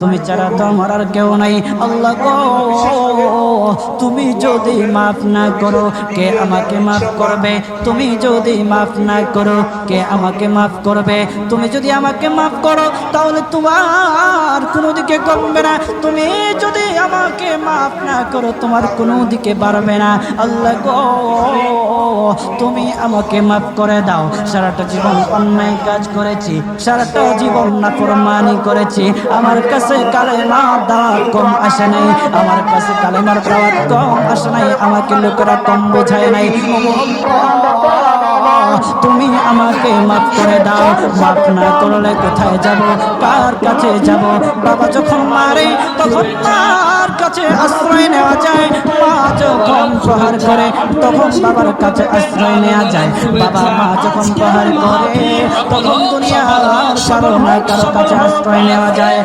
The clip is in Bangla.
তুমি ছাড়া তো আমার আর কেউ নাই। আল্লাহ গো, তুমি যদি মাফ না করো কে আমাকে মাফ করবে? তুমি যদি মাফ না করো কে আমাকে মাফ করবে? তুমি যদি আমাকে মাফ করো তাহলে তোমার কোনো দিকে কমবে না, তুমি যদি আমাকে মাফ না করো তোমার কোনো দিকে বাড়বে না। আল্লাহ গো, তুমি আমাকে মাফ করে দাও। সারাটা জীবন অন্যায় কাজ করেছি, সারাটা জীবন নাফরমানি করেছি, আমার কাছে কালেমা দাওয়াত কম আসে নাই, আমার কাছে কালেমার দাওয়াত কম আসে নাই, আমাকে লোকেরা কম বোঝায় নাই। তুমি আমাকে মাফ করে দাও। মাফ না করলে কোথায় যাব, কার কাছে যাব? বাবা যখন মারে তখন তার কাছে আশ্রয় নেওয়া যায়, মা যখন প্রহার করে তখন বাবার কাছে আশ্রয় নেওয়া যায়, বাবা মা যখন প্রহার করে তখন দুনিয়ার কারো না কারো কাছে আশ্রয় নেওয়া যায়।